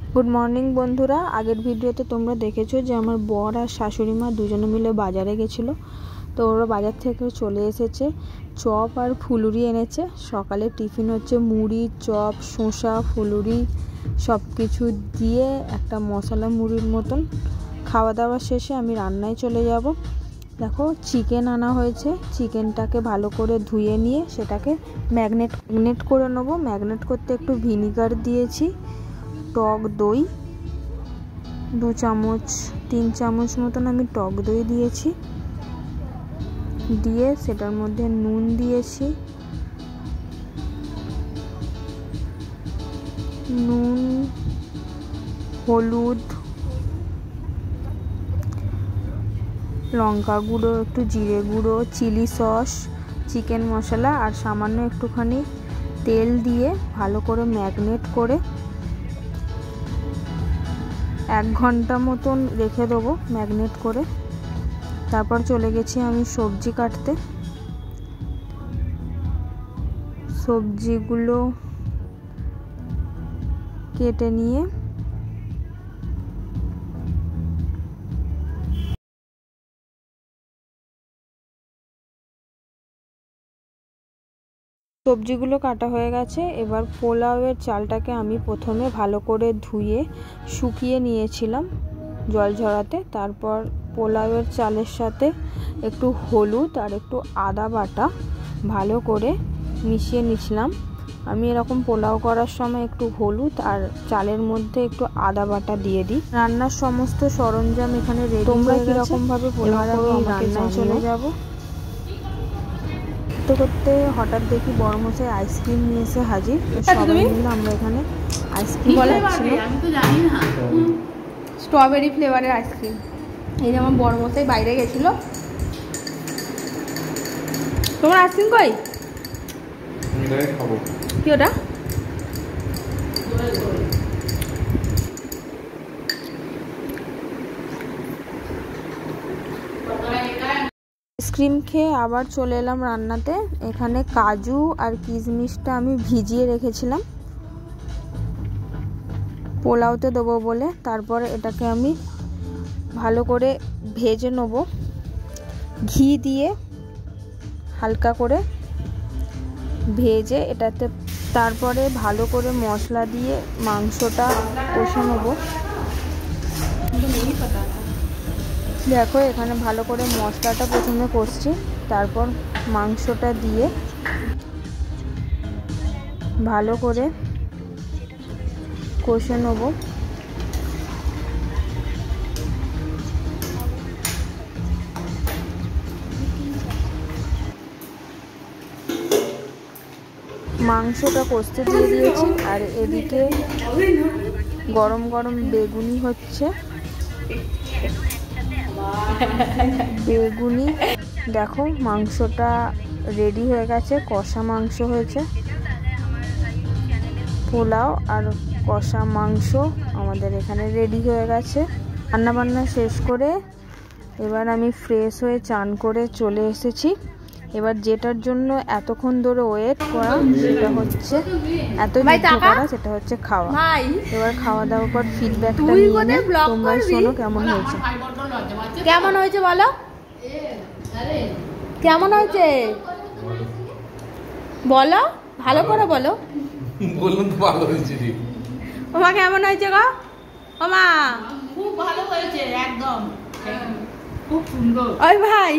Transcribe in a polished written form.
Good morning बंधुरा आगेर भिडियोते तोमरा देखेछो जे आमार बर और शाशुड़ी मा दुजोने मिले बाजारे गेछिलो। तो ओरा बाजार थेके चले एसेछे चप और फुलुरी एनेछे। सकाले टिफिन होच्छे मुड़ी चप शोषा फुलुरी सबकिछु दिए एकटा मशला मुड़िर मतन। खावा दावा शेषे आमी रान्नाय चले जाब। देखो चिकेन आना हयेछे, चिकेनटाके भालो करे धुए निये सेटाके मैगनेट करे नेब। मैगनेट करते एकटु भिनिगार दिएछि, टक दई 2 चामच 3 चामच मतन आमी टक दई दिएछि, दिए सेटार मध्य नुन दिएछि, नुन हलुद लंका गुड़ो एकटु जिरे गुड़ो चिली सस चिकेन मशला और सामान्य एकटुखानी तेल दिए भालो करे मैगनेट करे 1 घंटा मतन रेखे देबो मैगनेट करे। तारपर चले गेছি आमी सब्जी काटते। सब्जीगुलो केटे निये सब्जीगुलो काटा हये गेछे। एबार पोलाओयेर चालटाके आमी प्रथमे भालो करे धुए शुकिये नियेछिलाम जल झराते। तारपर पोलाओयेर चालेर साथे एकटु हलुद और एकटु आदा बाटा भालो करे मिशिये निच्छिलाम। आमी एरकम पोलाओ करार समय एकटु हलुद और चालेर मध्य एकटु आदा बाटा दिये दिई। रान्नार समस्त सरंजाम एखाने रेडी। तोमरा कि रकम भावे पोलाओ करো रान्नाय चले जाबो। करते हठाৎ देखी बड़ मशाई आइसक्रीम निये एसे हाजिर। सबाई मिले आमरा एखाने आइसक्रीम खाচ্ছিলাম। स्ट्रबेरी फ्लेवारेर आइसक्रीम। এই যে আমার বড় মশাই বাইরে গেছিল। তোমার আইসক্রিম কই? আমি খাবো। কি ওটা? आइसक्रीम खेয়ে আবার চলে এলাম রান্নাতে। এখানে কাজু আর কিশমিশটা আমি ভিজিয়ে রেখেছিলাম পোলাওতে দেবো বলে। তারপর এটাকে আমি ভালো করে ভেজে নেব ঘি দিয়ে হালকা করে ভেজে এটাতে। তারপরে ভালো করে মশলা দিয়ে মাংসটা কষে নেব। देखो এখানে ভালো করে মশলাটা প্রথমে কষছি, তারপর মাংসটা দিয়ে ভালো করে কষে নেব। মাংসটা কষতে দিয়ে দিয়েছি আর এদিকে গরম গরম বেগুনি হচ্ছে। বেগুনি দেখো মাংসটা রেডি হয়ে গেছে, কষা মাংস হয়েছে। পোলাও আর কষা মাংস আমাদের এখানে রেডি হয়ে গেছে। রান্না বান্না শেষ করে এবার আমি ফ্রেশ হয়ে চান করে চলে এসেছি। এবার যেটার জন্য এতক্ষণ ধরে ওয়েট করা সেটা হচ্ছে সেটা হচ্ছে খাওয়া। এবার খাওয়া দাওয়ার পর ফিডব্যাকটা নিয়ে তোমরা শোনো কেমন হয়েছে। কেমন হয়েছে বলো, কেমন হয়েছে বলো, ভালো করে বলো। বলুন তো ভালো হয়েছে রে। ওমা কেমন হয়েছে গো? ওমা খুব ভালো হয়েছে, একদম খুব সুন্দর। ওই ভাই